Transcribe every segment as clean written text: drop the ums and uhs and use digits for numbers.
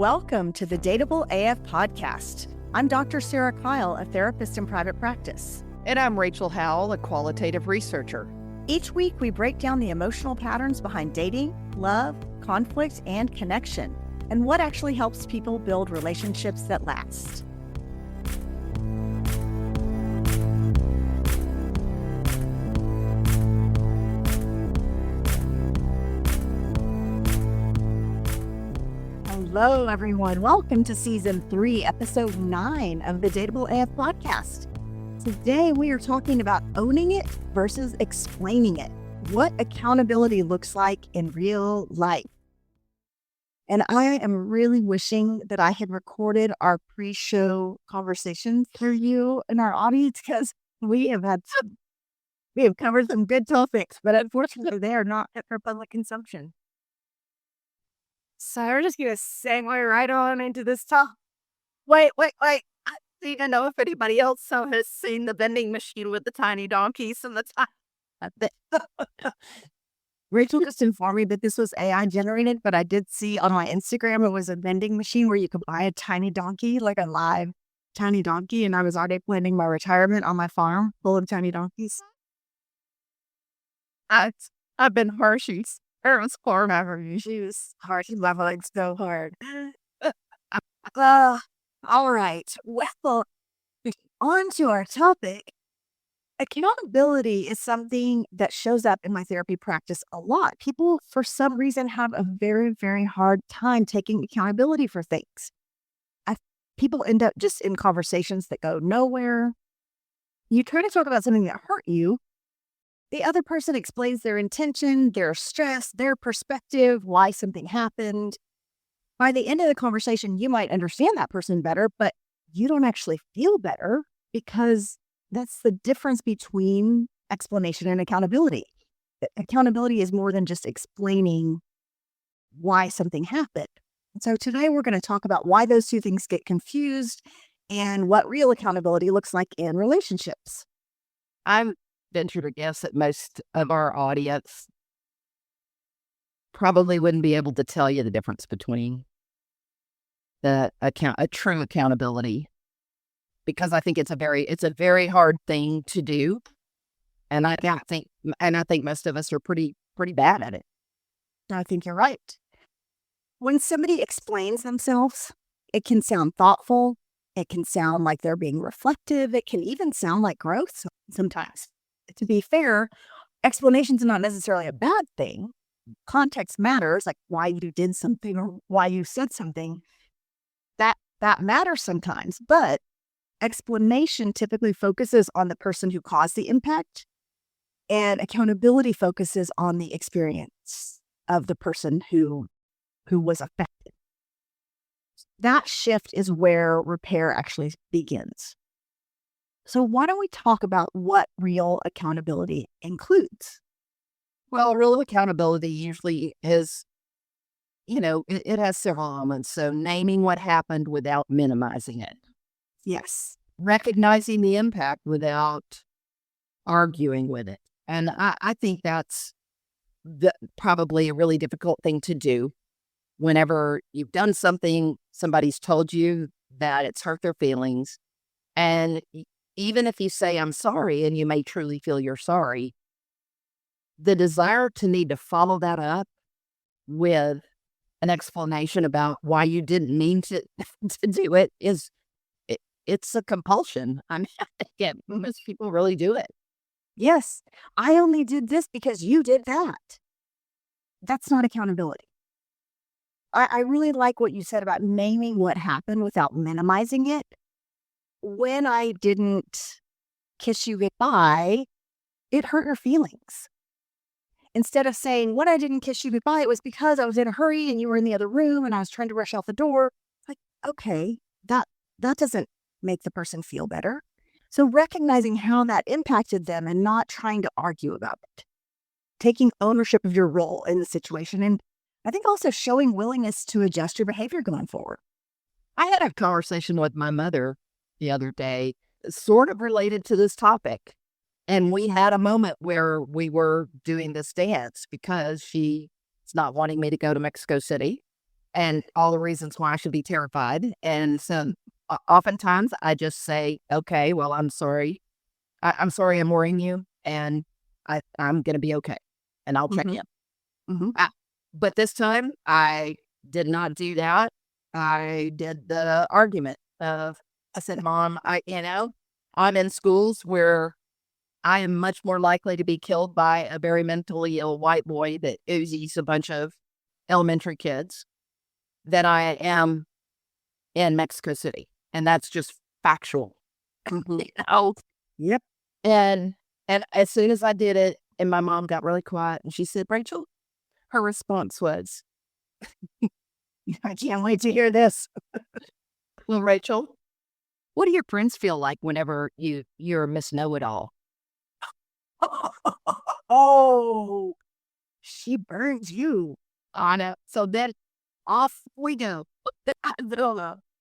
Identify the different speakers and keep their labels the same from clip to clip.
Speaker 1: Welcome to the Dateable AF Podcast. I'm Dr. Sarah Kyle, a therapist in private practice.
Speaker 2: And I'm Rachel Howell, a qualitative researcher.
Speaker 1: Each week, we break down the emotional patterns behind dating, love, conflict, and connection, and what actually helps people build relationships that last. Hello, everyone. Welcome to Season 3, Episode 9 of the Dateable AF Podcast. Today, we are talking about owning it versus explaining it, what accountability looks like in real life. And I am really wishing that I had recorded our pre-show conversations for you and our audience, because we have covered some good topics, but unfortunately, they are not fit for public consumption. So we're just going to segue right on into this talk. Wait. I don't even know if anybody else has seen the vending machine with the tiny donkeys and the Rachel just informed me that this was AI generated, but I did see on my Instagram, it was a vending machine where you could buy a tiny donkey, like a live tiny donkey. And I was already planning my retirement on my farm full of tiny donkeys. I've been Hershey's. Parents farm ever. She was hard. She's leveling so hard. All right. Well, on to our topic. Accountability is something that shows up in my therapy practice a lot. People, for some reason, have a very, very hard time taking accountability for things. People end up just in conversations that go nowhere. You try to talk about something that hurt you. The other person explains their intention, their stress, their perspective, why something happened. By the end of the conversation, you might understand that person better, but you don't actually feel better, because that's the difference between explanation and accountability. Accountability is more than just explaining why something happened. And so today we're going to talk about why those two things get confused and what real accountability looks like in relationships.
Speaker 2: I'm venture to guess that most of our audience probably wouldn't be able to tell you the difference between a true accountability, because I think it's a very hard thing to do, and I think most of us are pretty bad at it.
Speaker 1: I think you're right. When somebody explains themselves, it can sound thoughtful. It can sound like they're being reflective. It can even sound like growth sometimes. To be fair, explanations are not necessarily a bad thing. Context matters, like why you did something or why you said something. That matters sometimes, but explanation typically focuses on the person who caused the impact, and accountability focuses on the experience of the person who was affected. That shift is where repair actually begins. So why don't we talk about what real accountability includes?
Speaker 2: Well, real accountability usually is, it has several elements. So naming what happened without minimizing it.
Speaker 1: Yes.
Speaker 2: Recognizing the impact without arguing with it. And I think that's probably a really difficult thing to do. Whenever you've done something, somebody's told you that it's hurt their feelings, and even if you say, I'm sorry, and you may truly feel you're sorry, the desire to need to follow that up with an explanation about why you didn't mean to do it it's a compulsion. I mean, again, most people really do it.
Speaker 1: Yes, I only did this because you did that. That's not accountability. I really like what you said about naming what happened without minimizing it. When I didn't kiss you goodbye, it hurt your feelings. Instead of saying, when I didn't kiss you goodbye, it was because I was in a hurry and you were in the other room and I was trying to rush out the door. Like, okay, that doesn't make the person feel better. So recognizing how that impacted them and not trying to argue about it. Taking ownership of your role in the situation. And I think also showing willingness to adjust your behavior going forward.
Speaker 2: I had a conversation with my mother the other day, sort of related to this topic. And we had a moment where we were doing this dance because she's not wanting me to go to Mexico City. and all the reasons why I should be terrified. And so oftentimes I just say, okay, well, I'm sorry. I'm sorry I'm worrying you, and I'm going to be okay. And I'll check
Speaker 1: Mhm.
Speaker 2: in.
Speaker 1: Mhm.
Speaker 2: But this time I did not do that. I did the argument of, I said, Mom, I'm in schools where I am much more likely to be killed by a very mentally ill white boy that oozies a bunch of elementary kids than I am in Mexico City. And that's just factual.
Speaker 1: Mhm.
Speaker 2: Oh,
Speaker 1: Yep.
Speaker 2: and as soon as I did it, and my mom got really quiet and she said, Rachel, her response was,
Speaker 1: I can't wait to hear this.
Speaker 2: well, Rachel, what do your friends feel like whenever you're Miss Know-It-All?
Speaker 1: Oh, she burns you.
Speaker 2: I know. So then off we go.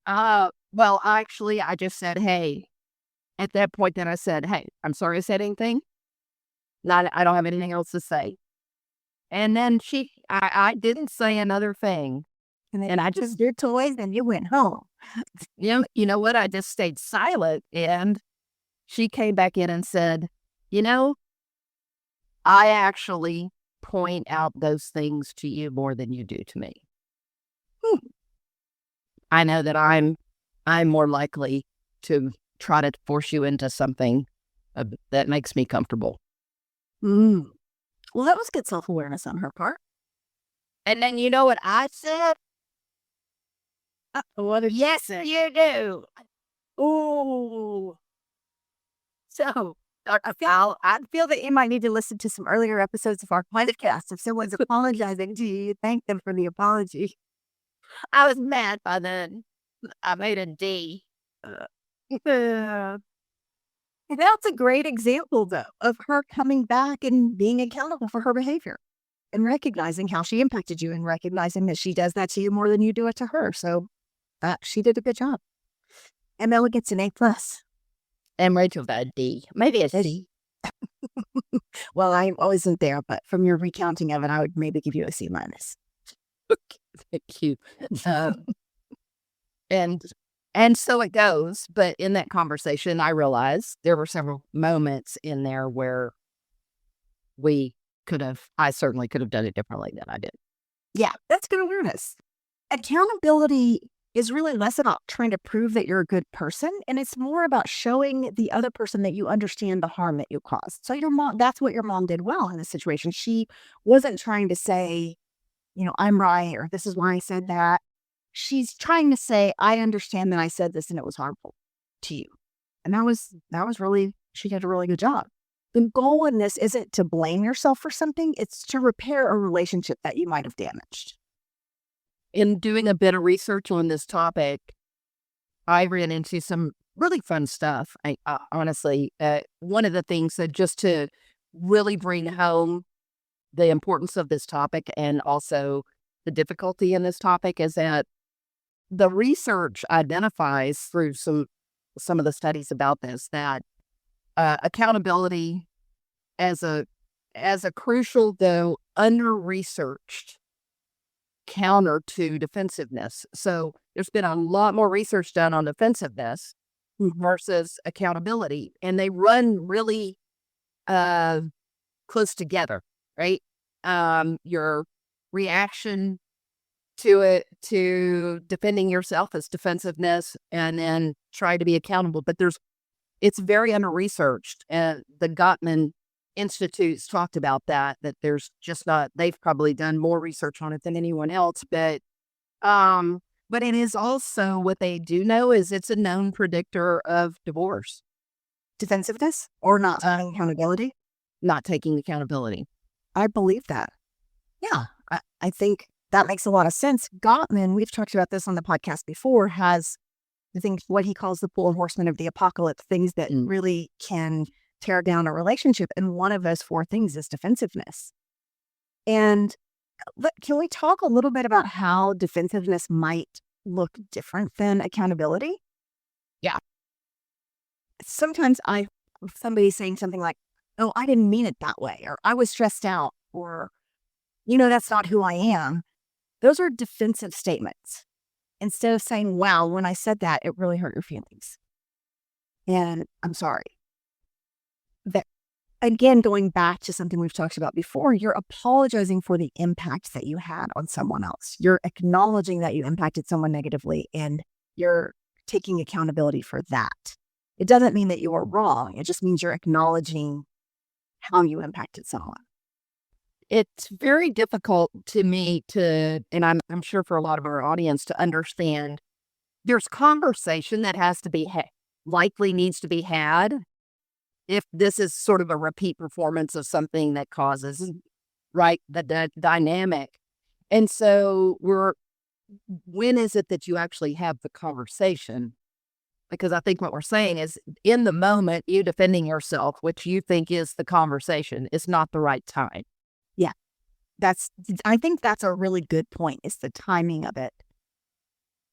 Speaker 2: Well, actually, I just said, hey, at that point, then I said, hey, I'm sorry I said anything. I don't have anything else to say. And then I didn't say another thing.
Speaker 1: And then
Speaker 2: And I
Speaker 1: you
Speaker 2: just,
Speaker 1: took your toys and you went home.
Speaker 2: you know what? I just stayed silent. And she came back in and said, you know, I actually point out those things to you more than you do to me. I know that I'm more likely to try to force you into something that makes me comfortable.
Speaker 1: Mm. Well, that was good self-awareness on her part.
Speaker 2: And then you know what I said?
Speaker 1: What did
Speaker 2: Yes, you do.
Speaker 1: Oh,
Speaker 2: So
Speaker 1: I feel that you might need to listen to some earlier episodes of our podcast. If someone's apologizing to you, thank them for the apology.
Speaker 2: I was mad by then. I made a D.
Speaker 1: Yeah. That's a great example, though, of her coming back and being accountable for her behavior and recognizing how she impacted you and recognizing that she does that to you more than you do it to her. So she did a good job. And Ella gets an A+.
Speaker 2: And Rachel got a D. Maybe a C.
Speaker 1: Well, I wasn't there, but from your recounting of it, I would maybe give you a C-.
Speaker 2: Thank you. And and so it goes. But in that conversation, I realized there were several moments in there where I certainly could have done it differently than I did.
Speaker 1: Yeah, that's good awareness. Accountability is really less about trying to prove that you're a good person, and it's more about showing the other person that you understand the harm that you caused. So that's what your mom did well in this situation. She wasn't trying to say, I'm right, or this is why I said that. She's trying to say, I understand that I said this and it was harmful to you. And that was really, she did a really good job. The goal in this isn't to blame yourself for something, it's to repair a relationship that you might have damaged.
Speaker 2: In doing a bit of research on this topic, I ran into some really fun stuff. Honestly, one of the things that just to really bring home the importance of this topic and also the difficulty in this topic is that the research identifies through some of the studies about this that accountability as a crucial though under-researched counter to defensiveness. So there's been a lot more research done on defensiveness versus accountability, and they run really close together, right? Your reaction to defending yourself is defensiveness, and then try to be accountable. But it's very under researched, and the Gottman Institute's talked about that there's just not, they've probably done more research on it than anyone else, but it is also, what they do know is it's a known predictor of divorce.
Speaker 1: Defensiveness or not accountability?
Speaker 2: Not taking accountability.
Speaker 1: I believe that. Yeah, I think that makes a lot of sense. Gottman, we've talked about this on the podcast before, has, I think, what he calls the four horsemen of the apocalypse, things that really can tear down a relationship. And one of those four things is defensiveness. And can we talk a little bit about how defensiveness might look different than accountability?
Speaker 2: Yeah.
Speaker 1: Sometimes somebody saying something like, oh, I didn't mean it that way, or I was stressed out, or, that's not who I am. Those are defensive statements. Instead of saying, wow, when I said that, it really hurt your feelings. And I'm sorry. That, again, going back to something we've talked about before, you're apologizing for the impact that you had on someone else. You're acknowledging that you impacted someone negatively, and you're taking accountability for that. It doesn't mean that you were wrong. It just means you're acknowledging how you impacted someone.
Speaker 2: It's very difficult to me to, and I'm sure for a lot of our audience to understand, there's conversation that has to be likely needs to be had if this is sort of a repeat performance of something that causes, right, the dynamic. And so when is it that you actually have the conversation? Because I think what we're saying is, in the moment, you defending yourself, which you think is the conversation, is not the right time.
Speaker 1: Yeah, I think that's a really good point. It's the timing of it.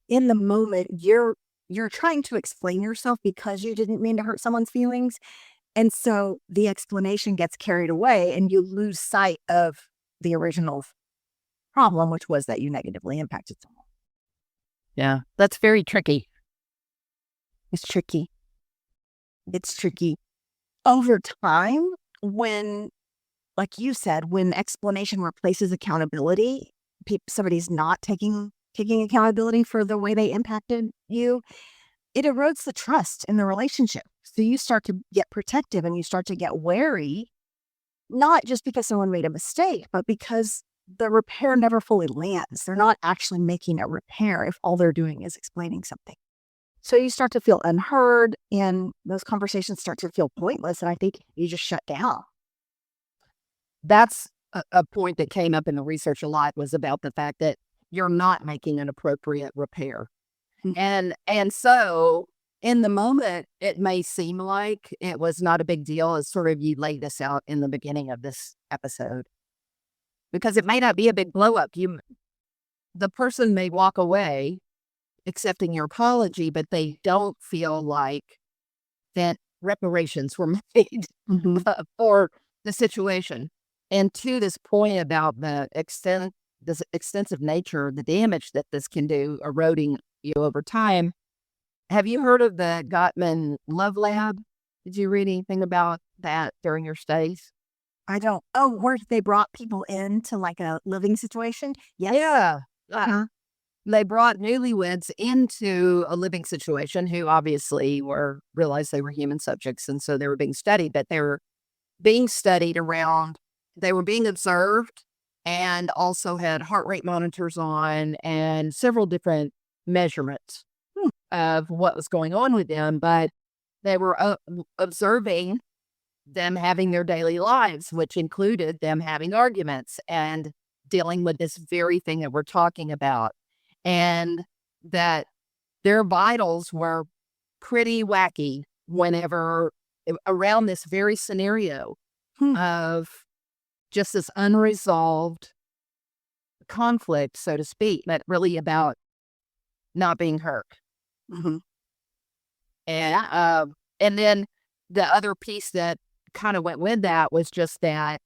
Speaker 1: In the moment, you're trying to explain yourself because you didn't mean to hurt someone's feelings. And so the explanation gets carried away and you lose sight of the original problem, which was that you negatively impacted someone.
Speaker 2: Yeah, that's very tricky.
Speaker 1: It's tricky. It's tricky. Over time, when, like you said, when explanation replaces accountability, somebody's not taking accountability for the way they impacted you, it erodes the trust in the relationship. So you start to get protective and you start to get wary, not just because someone made a mistake, but because the repair never fully lands. They're not actually making a repair if all they're doing is explaining something. So you start to feel unheard and those conversations start to feel pointless. And I think you just shut down.
Speaker 2: That's a point that came up in the research a lot, was about the fact that you're not making an appropriate repair.
Speaker 1: Mm-hmm.
Speaker 2: And so in the moment, it may seem like it was not a big deal, as sort of you laid this out in the beginning of this episode, because it may not be a big blow up. The person may walk away accepting your apology, but they don't feel like that reparations were made for the situation. And to this point about this extensive nature, the damage that this can do, eroding you over time. Have you heard of the Gottman Love Lab? Did you read anything about that during your stays?
Speaker 1: I don't. Oh, where they brought people into like a living situation? Yes.
Speaker 2: Yeah.
Speaker 1: Uh-huh.
Speaker 2: They brought newlyweds into a living situation who obviously realized they were human subjects. And so they were being studied, but they were being studied around, they were being observed and also had heart rate monitors on and several different measurements of what was going on with them. But they were observing them having their daily lives, which included them having arguments and dealing with this very thing that we're talking about. And that their vitals were pretty wacky whenever around this very scenario of just this unresolved conflict, so to speak, but really about not being hurt.
Speaker 1: Mm-hmm.
Speaker 2: And then the other piece that kind of went with that was just that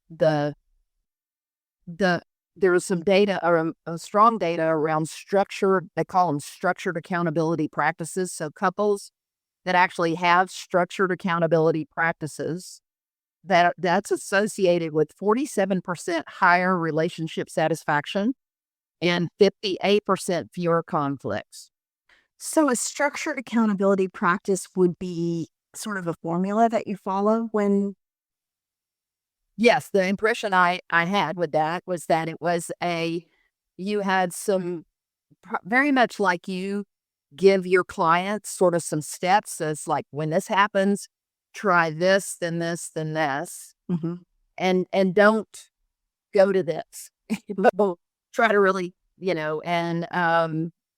Speaker 2: there was some data, or strong data around structured, they call them structured accountability practices. So couples that actually have structured accountability practices, that's associated with 47% higher relationship satisfaction and 58% fewer conflicts.
Speaker 1: So a structured accountability practice would be sort of a formula that you follow when...
Speaker 2: Yes, the impression I had with that was that it was you had some, very much like you give your clients sort of some steps as like, when this happens, try this, then this, then this, and don't go to this. Try to really, and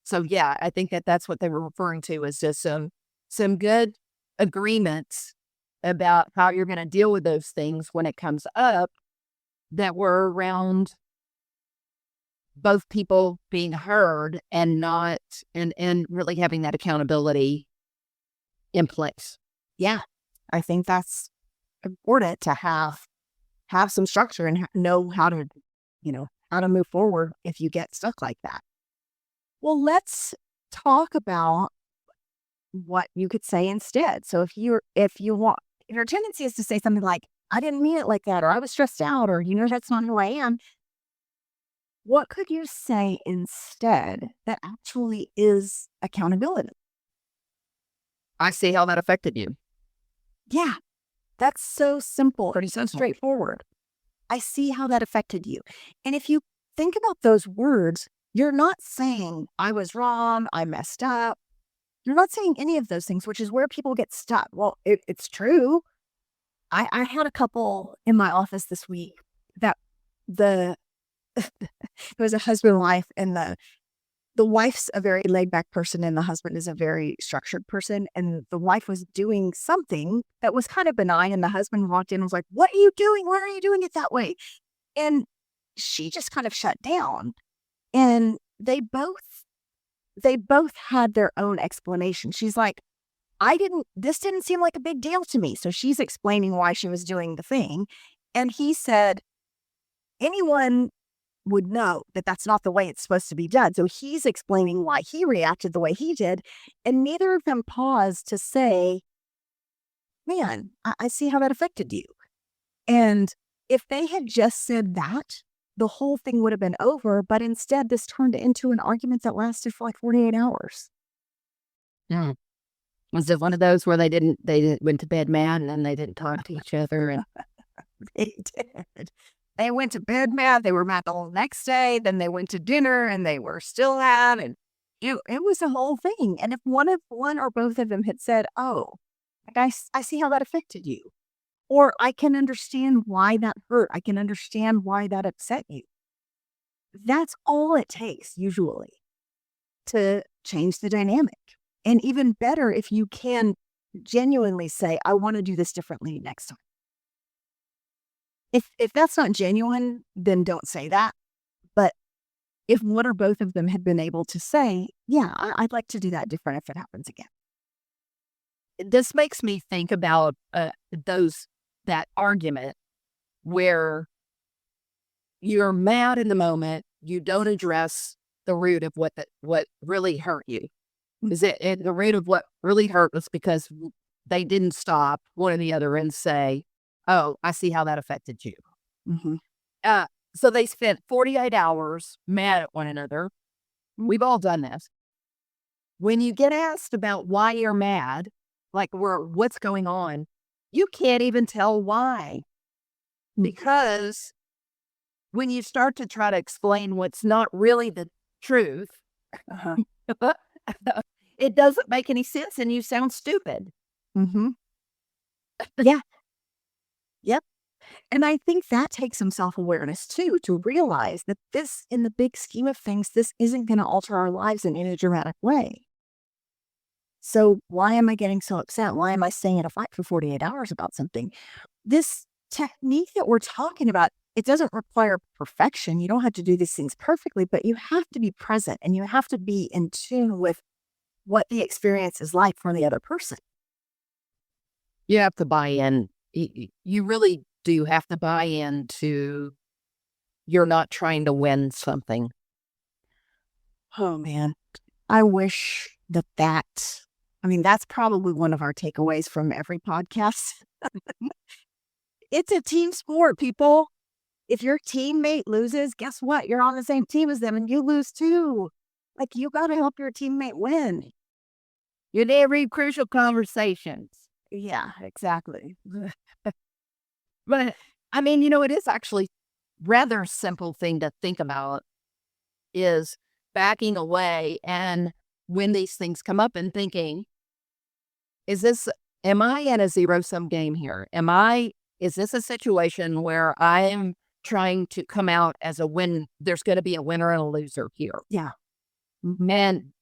Speaker 2: so yeah, I think that's what they were referring to, is just some good agreements about how you're going to deal with those things when it comes up, that were around both people being heard and not, and really having that accountability in place.
Speaker 1: Yeah, I think that's important to have some structure and know how to how to move forward if you get stuck like that. Well, let's talk about what you could say instead. So if your tendency is to say something like, I didn't mean it like that, or I was stressed out, or that's not who I am. What could you say instead that actually is accountability?
Speaker 2: I see how that affected you.
Speaker 1: Yeah, that's so simple,
Speaker 2: Pretty simple.
Speaker 1: straightforward. I see how that affected you. And if you think about those words, you're not saying, I was wrong, I messed up. You're not saying any of those things, which is where people get stuck. Well, it's true. I had a couple in my office this week that it was a husband and wife, and the wife's a very laid back person and the husband is a very structured person. And the wife was doing something that was kind of benign. And the husband walked in and was like, what are you doing? Why are you doing it that way? And she just kind of shut down. And they both had their own explanation. She's like, this didn't seem like a big deal to me. So she's explaining why she was doing the thing. And he said, anyone would know that that's not the way it's supposed to be done. So he's explaining why he reacted the way he did. And neither of them paused to say, man, I see how that affected you. And if they had just said that, the whole thing would have been over. But instead, this turned into an argument that lasted for like 48 hours.
Speaker 2: Yeah. Was it one of those where they went to bed mad and then they didn't talk to each other? And
Speaker 1: They did. They went to bed mad. They were mad the whole next day. Then they went to dinner and they were still mad. And it was a whole thing. And if one or both of them had said, oh, I see how that affected you. Or I can understand why that hurt. I can understand why that upset you. That's all it takes usually to change the dynamic. And even better if you can genuinely say, I want to do this differently next time. If that's not genuine, then don't say that. But if one or both of them had been able to say, yeah, I'd like to do that different if it happens again.
Speaker 2: this makes me think about that argument where you're mad in the moment, you don't address the root of what really hurt you. The root of what really hurt was because they didn't stop one or the other and say, oh, I see how that affected you.
Speaker 1: Mm-hmm.
Speaker 2: So they spent 48 hours mad at one another. We've all done this. When you get asked about why you're mad, like what's going on, you can't even tell why. Because when you start to try to explain what's not really the truth, it doesn't make any sense and you sound stupid.
Speaker 1: Mm-hmm. Yeah. Yep. And I think that takes some self-awareness too, to realize that this, in the big scheme of things, this isn't going to alter our lives in any dramatic way. So why am I getting so upset? Why am I staying in a fight for 48 hours about something? This technique that we're talking about, it doesn't require perfection. You don't have to do these things perfectly, but you have to be present and you have to be in tune with what the experience is like for the other person.
Speaker 2: You have to buy in. You really do have to buy into you're not trying to win something.
Speaker 1: Oh, man. I wish that's probably one of our takeaways from every podcast. It's a team sport, people. If your teammate loses, guess what? You're on the same team as them and you lose too. Like, you got to help your teammate win.
Speaker 2: You need to read Crucial Conversations.
Speaker 1: Yeah, exactly.
Speaker 2: But I mean, it is actually rather simple thing to think about is backing away. And when these things come up and thinking, am I in a zero-sum game here? Is this a situation where I am trying to come out as a win? There's going to be a winner and a loser here.
Speaker 1: Yeah.
Speaker 2: And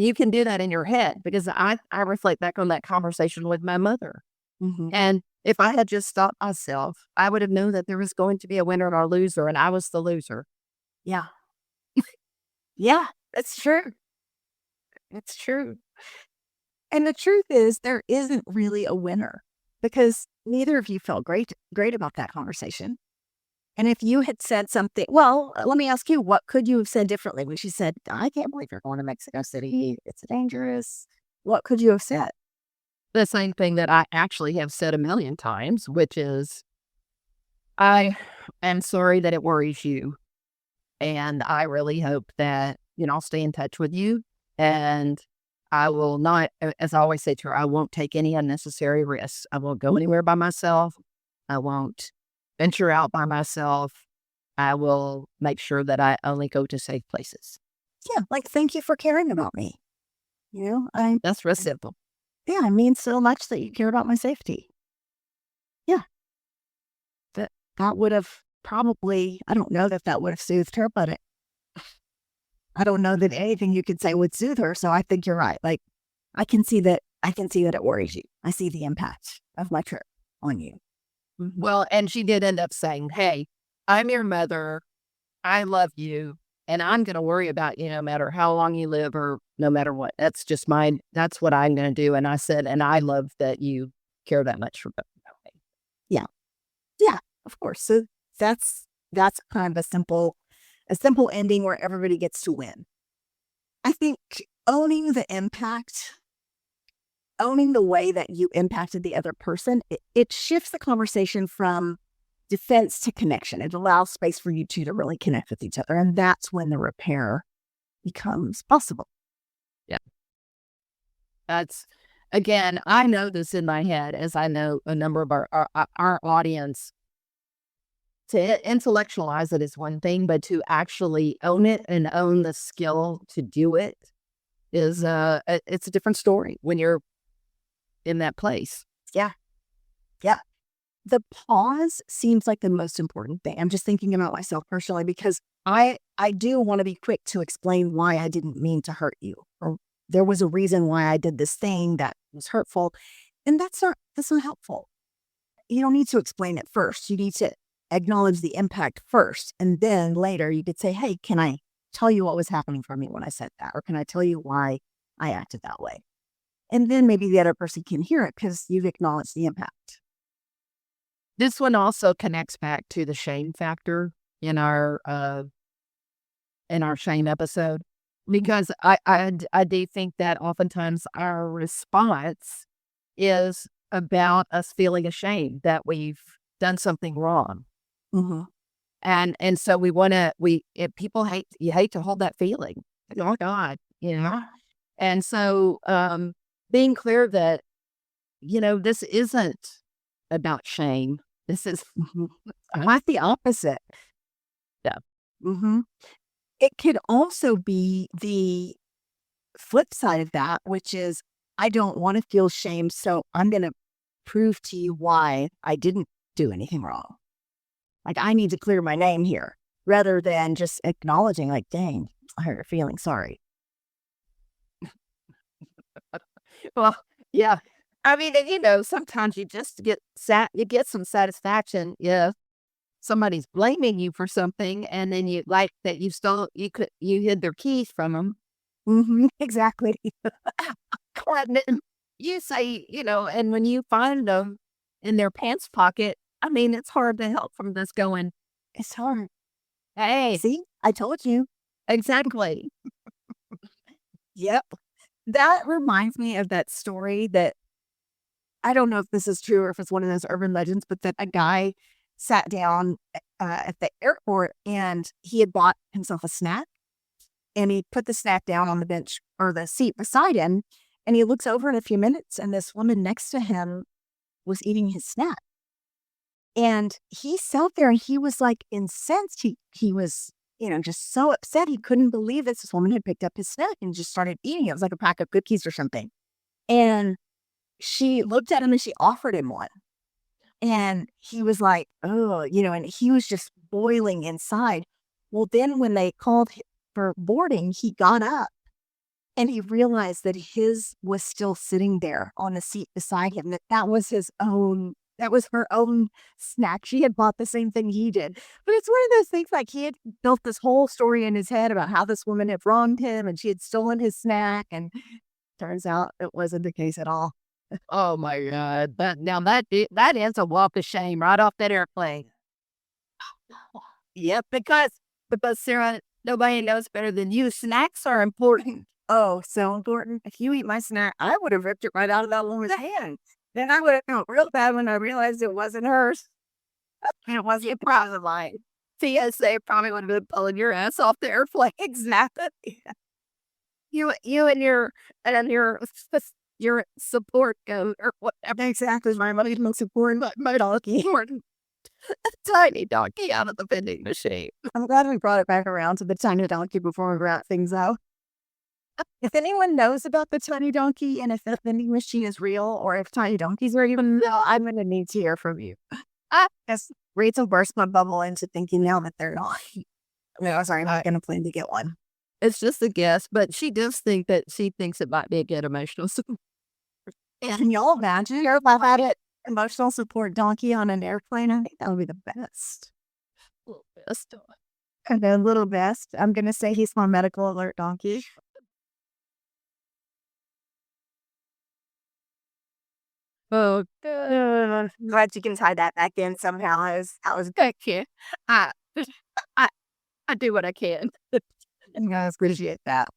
Speaker 2: you can do that in your head because I reflect back on that conversation with my mother.
Speaker 1: Mm-hmm.
Speaker 2: And if I had just stopped myself, I would have known that there was going to be a winner and a loser, and I was the loser.
Speaker 1: Yeah. Yeah, that's true. It's true. And the truth is, there isn't really a winner because neither of you felt great about that conversation. And if you had said something, well, let me ask you, what could you have said differently when she said, I can't believe you're going to Mexico City. It's dangerous. What could you have said?
Speaker 2: The same thing that I actually have said a million times, which is, I am sorry that it worries you. And I really hope that, I'll stay in touch with you. And I will not, as I always say to her, I won't take any unnecessary risks. I won't go anywhere by myself. I won't venture out by myself. I will make sure that I only go to safe places.
Speaker 1: Yeah, like, thank you for caring about me.
Speaker 2: That's real simple.
Speaker 1: Yeah, it means so much that you care about my safety. Yeah. That would have probably, I don't know that would have soothed her, but I don't know that anything you could say would soothe her. So I think you're right. Like, I can see that it worries you. I see the impact of my trip on you.
Speaker 2: Well, and she did end up saying, hey, I'm your mother. I love you. And I'm going to worry about you no matter how long you live or no matter what. That's that's what I'm going to do. And I said, and I love that you care that much for me.
Speaker 1: Yeah. Yeah, of course. So that's kind of a simple ending where everybody gets to win. I think owning the impact, owning the way that you impacted the other person, it shifts the conversation from defense to connection. It allows space for you two to really connect with each other. And that's when the repair becomes possible.
Speaker 2: Yeah. That's, again, I know this in my head, as I know a number of our audience. To intellectualize it is one thing, but to actually own it and own the skill to do it is it's a different story when you're in that place.
Speaker 1: Yeah. Yeah. The pause seems like the most important thing. I'm just thinking about myself personally because I do want to be quick to explain why I didn't mean to hurt you, or there was a reason why I did this thing that was hurtful, and that's not helpful. You don't need to explain it first. You need to acknowledge the impact first, and then later you could say, "Hey, can I tell you what was happening for me when I said that, or can I tell you why I acted that way?" And then maybe the other person can hear it because you've acknowledged the impact.
Speaker 2: This one also connects back to the shame factor in our shame episode, because I do think that oftentimes our response is about us feeling ashamed that we've done something wrong.
Speaker 1: Mm-hmm.
Speaker 2: And so people hate to hold that feeling. Oh my God, And so being clear that, this isn't about shame. This is
Speaker 1: Quite the opposite.
Speaker 2: Yeah.
Speaker 1: Mm-hmm. It could also be the flip side of that, which is I don't want to feel shame, so I'm going to prove to you why I didn't do anything wrong. Like, I need to clear my name here rather than just acknowledging, like, dang, I hurt your feelings. Sorry.
Speaker 2: Well, yeah. I mean, and, sometimes you just get some satisfaction if somebody's blaming you for something, and then you like that you hid their keys from them.
Speaker 1: Mm-hmm. Exactly.
Speaker 2: And then you say, and when you find them in their pants pocket, I mean, it's hard to help from this going,
Speaker 1: It's hard.
Speaker 2: hey,
Speaker 1: See, I told you.
Speaker 2: exactly.
Speaker 1: Yep. That reminds me of that story that I don't know if this is true or if it's one of those urban legends, but that a guy sat down at the airport and he had bought himself a snack, and he put the snack down on the bench or the seat beside him. And he looks over in a few minutes and this woman next to him was eating his snack. And he sat there and he was like incensed. He was, just so upset. He couldn't believe this woman had picked up his snack and just started eating it. It was like a pack of cookies or something. And she looked at him and she offered him one. And he was like, oh, and he was just boiling inside. Well, then when they called for boarding, he got up and he realized that his was still sitting there on the seat beside him, that was her own snack. She had bought the same thing he did. But it's one of those things, like, he had built this whole story in his head about how this woman had wronged him and she had stolen his snack. And turns out it wasn't the case at all.
Speaker 2: Oh my God. That ends a walk of shame right off that airplane. Yep, because Sarah, nobody knows better than you. Snacks are important.
Speaker 1: Oh, so important. If you eat my snack, I would have ripped it right out of that woman's hand. Then I would have felt real bad when I realized it wasn't hers. And it wasn't probably mine.
Speaker 2: TSA probably would have been pulling your ass off the airplane.
Speaker 1: Exactly.
Speaker 2: You and your support goat or whatever.
Speaker 1: Exactly. My most important, my donkey.
Speaker 2: A tiny donkey out of the vending machine.
Speaker 1: I'm glad we brought it back around to the tiny donkey before we wrap things out. If anyone knows about the tiny donkey and if the vending machine is real or if tiny donkeys are even real, I'm going to need to hear from you. Because Rachel burst my bubble into thinking now that they're not. No, sorry, I'm not going to plan to get one.
Speaker 2: It's just a guess, but she does think that she thinks it might be a good emotional support.
Speaker 1: Can y'all imagine if I had an emotional support donkey on an airplane? I think that would be the best.
Speaker 2: Little best.
Speaker 1: And a little best. I'm going to say he's my medical alert donkey.
Speaker 2: Oh,
Speaker 1: Glad you can tie that back in somehow. I was
Speaker 2: thank you. I do what I can.
Speaker 1: And I appreciate that.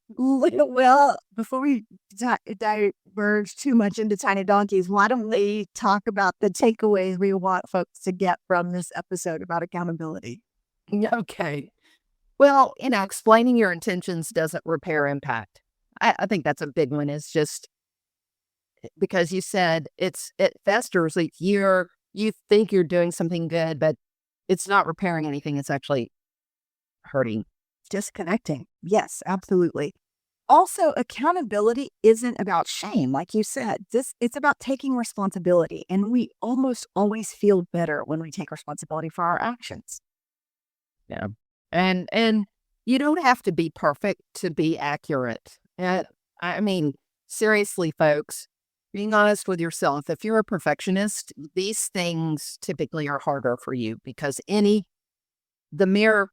Speaker 1: Well, before we diverge too much into tiny donkeys, why don't we talk about the takeaways we want folks to get from this episode about accountability?
Speaker 2: Okay. Well, explaining your intentions doesn't repair impact. I think that's a big one. It's just because you said it festers. Like you think you're doing something good, but it's not repairing anything. It's actually hurting.
Speaker 1: Disconnecting. Yes, absolutely. Also, accountability isn't about shame. Like you said, it's about taking responsibility. And we almost always feel better when we take responsibility for our actions.
Speaker 2: Yeah. And you don't have to be perfect to be accurate. I mean, seriously, folks, being honest with yourself, if you're a perfectionist, these things typically are harder for you because the mere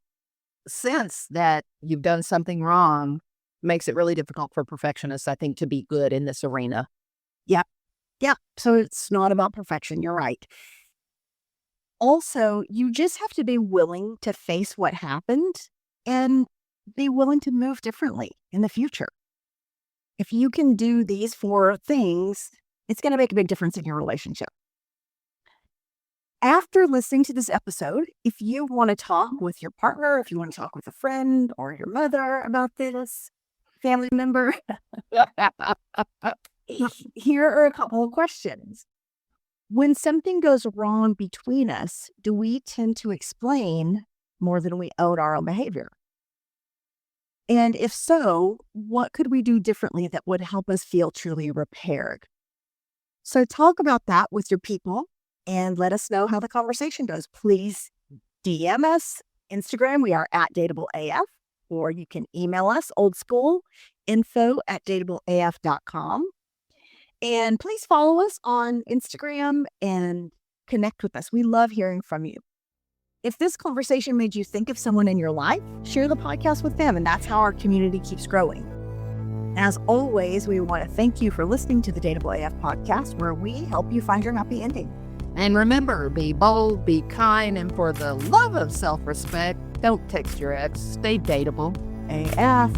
Speaker 2: sense that you've done something wrong makes it really difficult for perfectionists, I think, to be good in this arena.
Speaker 1: Yeah. So it's not about perfection. You're right. Also, you just have to be willing to face what happened and be willing to move differently in the future. If you can do these 4 things, it's going to make a big difference in your relationship. After listening to this episode, if you want to talk with your partner, if you want to talk with a friend or your mother about this, family member, here are a couple of questions. When something goes wrong between us, do we tend to explain more than we own our own behavior? And if so, what could we do differently that would help us feel truly repaired? So talk about that with your people and let us know how the conversation goes. Please DM us, Instagram, we are at Dateable AF, or you can email us, old school, info@dateableaf.com. And please follow us on Instagram and connect with us. We love hearing from you. If this conversation made you think of someone in your life, share the podcast with them, and that's how our community keeps growing. As always, we want to thank you for listening to the Dateable AF podcast, where we help you find your happy ending.
Speaker 2: And remember, be bold, be kind, and for the love of self-respect, don't text your ex. Stay dateable.
Speaker 1: AF.